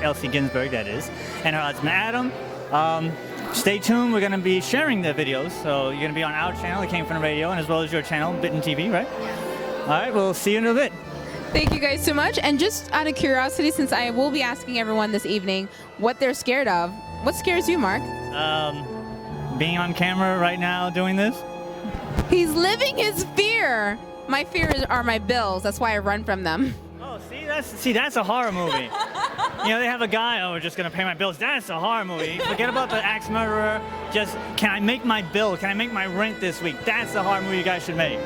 Elsie Ginsberg, that is, and her husband Adam. Stay tuned. We're going to be sharing the videos, so you're going to be on our channel, It Came From the Radio, and as well as your channel, Bitten TV, right? All right, we'll see you in a bit. Thank you guys so much. And just out of curiosity, since I will be asking everyone this evening what they're scared of, what scares you, Mark? Being on camera right now doing this. He's living his fear. My fears are my bills. That's why I run from them. Oh, that's a horror movie. You know, they have a guy, oh, we're just gonna pay my bills. That's a horror movie. Forget about the axe murderer. Just, can I make my bill? Can I make my rent this week? That's the horror movie you guys should make.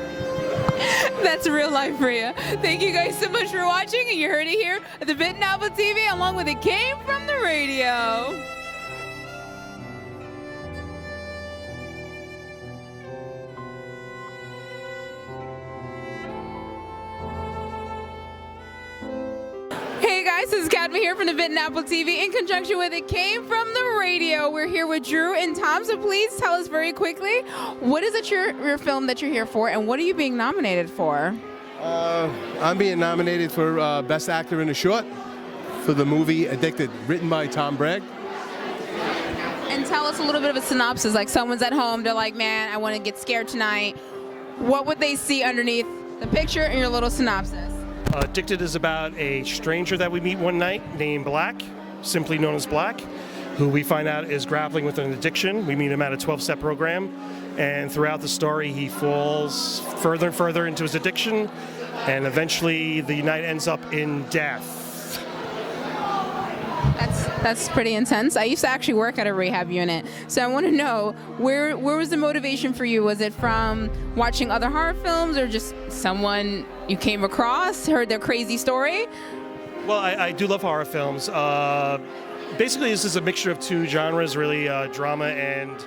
That's real life for you. Thank you guys so much for watching, and you heard it here at the Bitten Apple TV, along with It Came From the Radio. Hey guys, this is Cadma here from the Bitten Apple TV in conjunction with It Came From the Radio. We're here with Drew and Tom, so please tell us very quickly, what is it your film that you're here for, and what are you being nominated for? I'm being nominated for Best Actor in a Short for the movie Addicted, written by Tom Bragg. And tell us a little bit of a synopsis, like someone's at home, they're like, man, I want to get scared tonight. What would they see underneath the picture and your little synopsis? Addicted is about a stranger that we meet one night named Black, simply known as Black, who we find out is grappling with an addiction. We meet him at a 12-step program, and throughout the story he falls further and further into his addiction, and eventually the night ends up in death. That's pretty intense. I used to actually work at a rehab unit, so I want to know, where was the motivation for you? Was it from watching other horror films, or just someone you came across, heard their crazy story? Well, I do love horror films. Basically, this is a mixture of two genres, really, drama and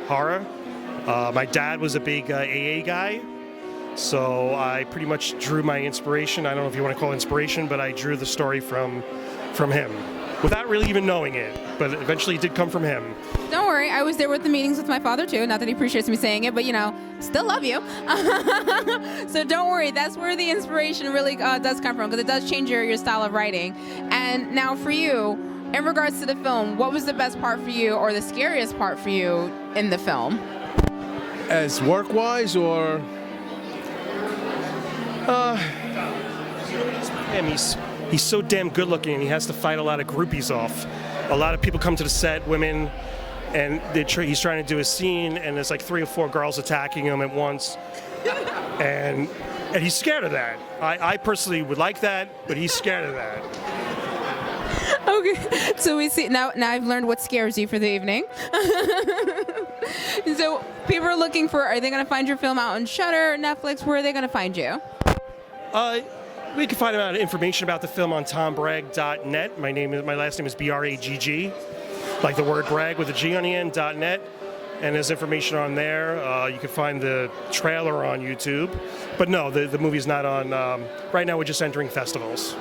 horror. My dad was a big AA guy, so I pretty much drew my inspiration. I don't know if you want to call it inspiration, but I drew the story from him, without really even knowing it, but eventually it did come from him. Don't worry, I was there with the meetings with my father too. Not that he appreciates me saying it, but you know, still love you. So don't worry, that's where the inspiration really does come from, because it does change your style of writing. And now for you, in regards to the film, what was the best part for you, or the scariest part for you in the film? As work-wise, or? He's so damn good looking, and he has to fight a lot of groupies off. A lot of people come to the set, women, and he's trying to do a scene, and there's like 3 or 4 girls attacking him at once. And he's scared of that. I personally would like that, but he's scared of that. Okay, so we see now I've learned what scares you for the evening. So people are looking for, are they going to find your film out on Shudder, Netflix? Where are they going to find you? We can find out information about the film on tombragg.net. My last name is Bragg, like the word brag with a G on the end, .net. And there's information on there. You can find the trailer on YouTube. But no, the movie's not on. Right now we're just entering festivals.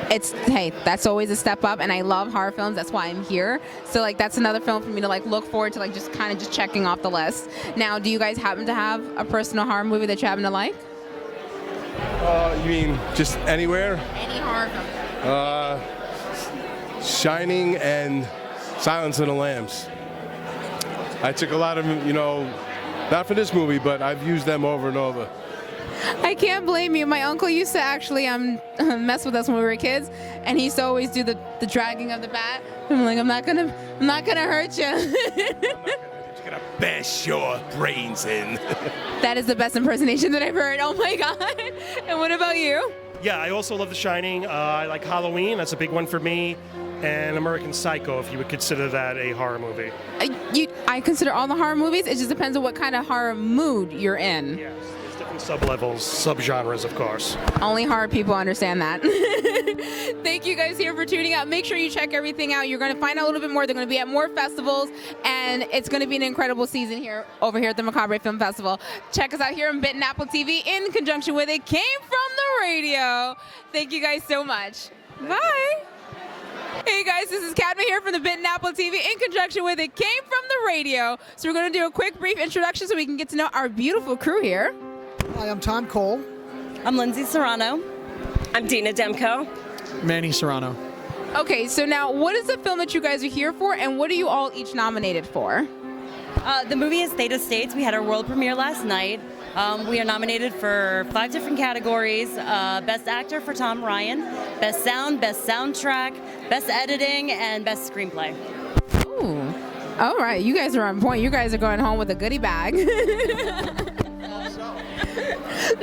Hey, that's always a step up, and I love horror films. That's why I'm here. So like, that's another film for me to like look forward to, like just kind of just checking off the list. Now, do you guys happen to have a personal horror movie that you happen to like? You mean just anywhere? Any horror film. Shining and Silence of the Lambs. I took a lot of, not for this movie, but I've used them over and over. I can't blame you. My uncle used to actually mess with us when we were kids, and he used to always do the dragging of the bat. I'm like, I'm not gonna hurt you. Gonna bash your brains in. That is the best impersonation that I've heard. Oh my god. And what about you? Yeah, I also love The Shining. I like Halloween. That's a big one for me. And American Psycho, if you would consider that a horror movie. I consider all the horror movies. It just depends on what kind of horror mood you're in. Yes, there's different sub-levels, sub-genres, of course. Only horror people understand that. Thank you guys here for tuning out. Make sure you check everything out. You're going to find out a little bit more. They're going to be at more festivals, and it's going to be an incredible season over here at the Macabre Film Festival. Check us out here on Bitten Apple TV in conjunction with It Came From the Radio. Thank you guys so much. Bye. Hey guys, this is Cadma here from the Bitten Apple TV in conjunction with It Came From the Radio. So we're going to do a quick, brief introduction so we can get to know our beautiful crew here. Hi, I'm Coll. I'm Lindsay Serrano. I'm Deana Demko. Manny Serrano. Okay, so now what is the film that you guys are here for, and what are you all each nominated for? The movie is Theta. We had our world premiere last night. We are nominated for 5 different categories. Best Actor for Tom Ryan, Best Sound, Best Soundtrack, Best Editing, and Best Screenplay. Ooh. All right, you guys are on point. You guys are going home with a goodie bag.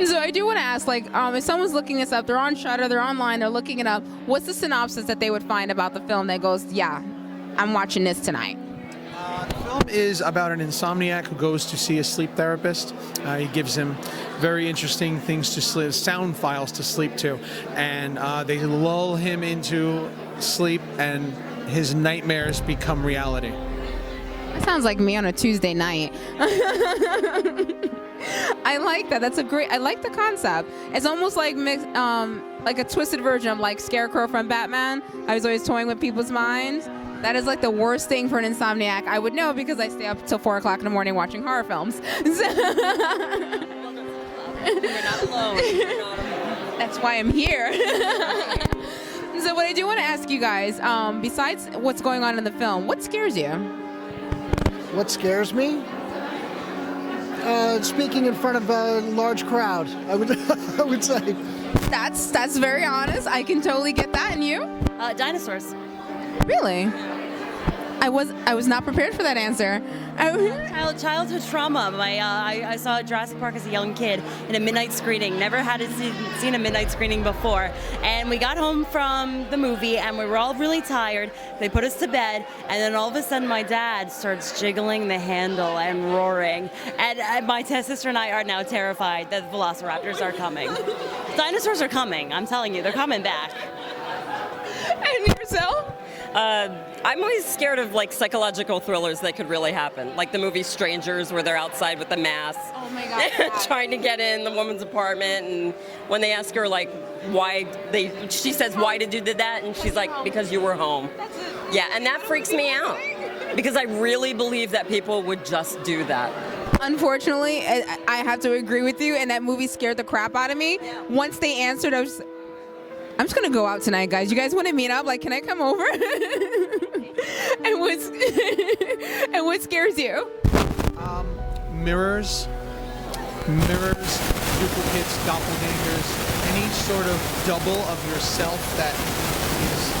So I do want to ask, like, if someone's looking this up, they're on Shudder, they're online, they're looking it up, what's the synopsis that they would find about the film that goes, yeah, I'm watching this tonight? The film is about an insomniac who goes to see a sleep therapist. He gives him very interesting things to sleep, sound files to sleep to, and they lull him into sleep, and his nightmares become reality. That sounds like me on a Tuesday night. I like that. That's a great. I like the concept. It's almost like like a twisted version of like Scarecrow from Batman. I was always toying with people's minds. That is like the worst thing for an insomniac. I would know because I stay up till 4 o'clock in the morning watching horror films. You're not alone. That's why I'm here. So what I do want to ask you guys, besides what's going on in the film, what scares you? What scares me? Speaking in front of a large crowd, I would say. That's very honest. I can totally get that. And you? Dinosaurs. Really? I was not prepared for that answer. Childhood trauma. I saw Jurassic Park as a young kid in a midnight screening. Never had seen a midnight screening before. And we got home from the movie and we were all really tired. They put us to bed, and then all of a sudden my dad starts jiggling the handle and roaring. And my sister and I are now terrified that velociraptors are coming. Dinosaurs are coming. I'm telling you, they're coming back. And yourself? I'm always scared of like psychological thrillers that could really happen, like the movie Strangers, where they're outside with the mask, Oh my God. trying to get in the woman's apartment, and when they ask her like she says, "Why did you do that?" and she's like, "Because you were home." Yeah, and that freaks me out because I really believe that people would just do that. Unfortunately, I have to agree with you, and that movie scared the crap out of me. Once they answered, I'm just gonna go out tonight, guys. You guys want to meet up? Like, can I come over? and what scares you? Mirrors, duplicates, doppelgangers, any sort of double of yourself that is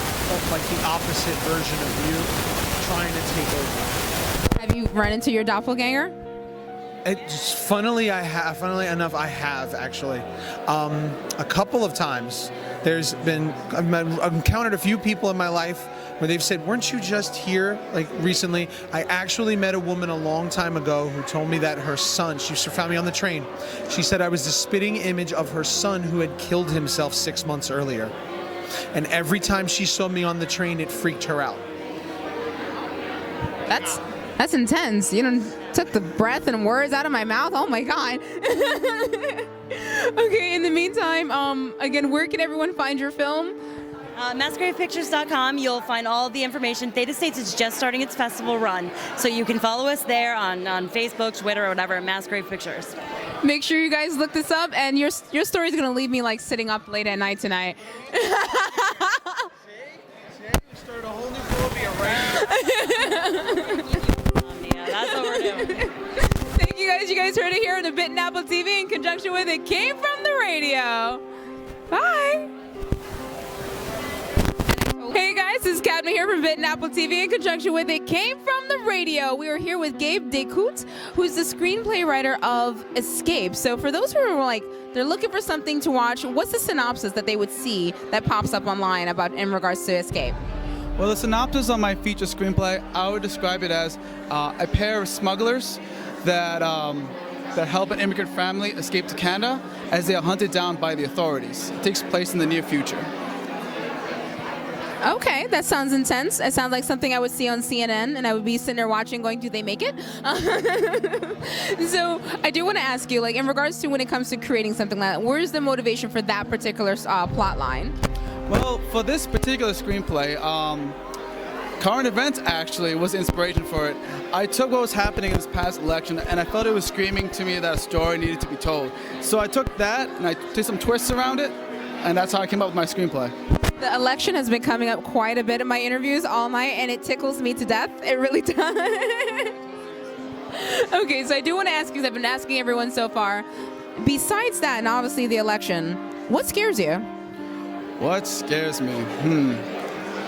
like the opposite version of you trying to take over. Have you run into your doppelganger? Funnily enough, I have actually. A couple of times. I've encountered a few people in my life where they've said, "Weren't you just here like recently?" I actually met a woman a long time ago who told me that her son, she found me on the train. She said I was the spitting image of her son who had killed himself 6 months earlier. And every time she saw me on the train, it freaked her out. That's intense. You took the breath and words out of my mouth. Oh my God. Okay, in the meantime, again, where can everyone find your film? Masqueradepictures.com. You'll find all the information. Theta is just starting its festival run, so you can follow us there on Facebook, Twitter, or whatever, Masquerade Pictures. Make sure you guys look this up, and your story is going to leave me like sitting up late at night tonight. See? You started a whole new phobia right Yeah, that's what we're doing. Thank you guys. You guys heard it here on the Bitten Apple TV in conjunction conjunction with It Came From the Radio. Bye. Hey guys, this is Cadma here from Bitten TV in conjunction with It Came From the Radio. We are here with Gabe Decoute, who's the screenplay writer of Escape. So for those who are like, they're looking for something to watch, what's the synopsis that they would see that pops up online about in regards to Escape? Well, the synopsis on my feature screenplay, I would describe it as a pair of smugglers that help an immigrant family escape to Canada as they are hunted down by the authorities. It takes place in the near future. Okay, that sounds intense. It sounds like something I would see on CNN, and I would be sitting there watching, going, "Do they make it?" So I do want to ask you, like, in regards to when it comes to creating something like that, where's the motivation for that particular plot line? Well, for this particular screenplay, current events actually was the inspiration for it. I took what was happening in this past election, and I felt it was screaming to me that a story needed to be told. So I took that, and I did some twists around it, and that's how I came up with my screenplay. The election has been coming up quite a bit in my interviews all night, and it tickles me to death. It really does. Okay, so I do want to ask you, because I've been asking everyone so far, besides that, and obviously the election, what scares you? What scares me?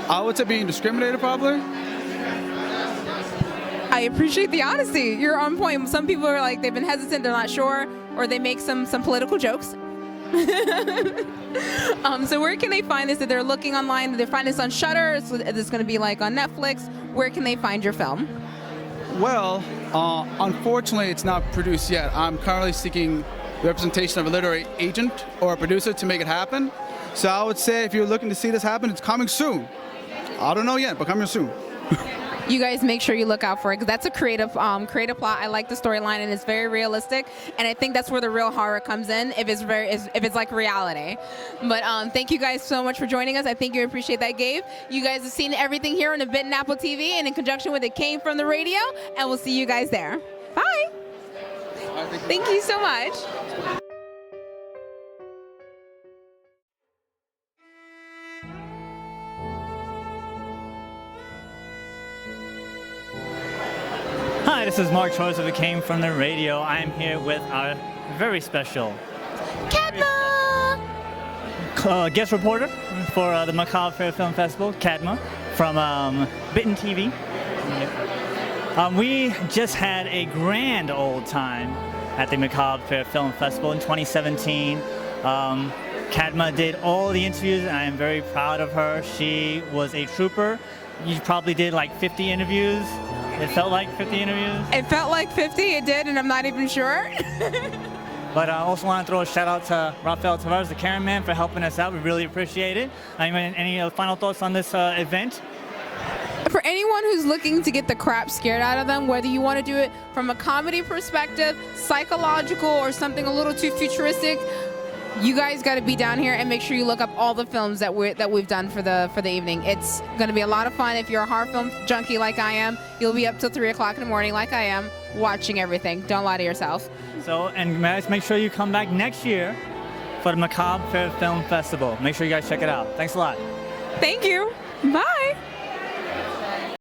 I would say being discriminated, probably. I appreciate the honesty. You're on point. Some people are like, they've been hesitant, they're not sure, or they make some political jokes. So where can they find this? If they're looking online, do they find this on Shudder? Is this going to be like on Netflix? Where can they find your film? Well, unfortunately, it's not produced yet. I'm currently seeking the representation of a literary agent or a producer to make it happen. So I would say if you're looking to see this happen, it's coming soon. I don't know yet, but coming soon. You guys make sure you look out for it, because that's a creative plot. I like the storyline, and it's very realistic, and I think that's where the real horror comes in, if it's like reality. But thank you guys so much for joining us. I think you appreciate that, Gabe. You guys have seen everything here on the Bitten TV, and in conjunction with It Came From the Radio, and we'll see you guys there. Bye. Thank you so much. Hi, this is Mark Torres of It Came From the Radio. I am here with our very special Cadma! Guest reporter for the Macabre Faire Film Festival, Cadma, from Bitten TV. We just had a grand old time at the Macabre Faire Film Festival in 2017. Cadma did all the interviews, and I am very proud of her. She was a trooper. You probably did like 50 interviews. It felt like 50 interviews? It felt like 50, it did, and I'm not even sure. But I also want to throw a shout out to Rafael Tavares, the cameraman, for helping us out. We really appreciate it. Any final thoughts on this event? For anyone who's looking to get the crap scared out of them, whether you want to do it from a comedy perspective, psychological, or something a little too futuristic, you guys got to be down here and make sure you look up all the films that we've done for the evening. It's going to be a lot of fun. If you're a horror film junkie like I am, you'll be up till 3 o'clock in the morning like I am, watching everything. Don't lie to yourself. So, and guys, make sure you come back next year for the Macabre Faire Film Festival. Make sure you guys check it out. Thanks a lot. Thank you. Bye.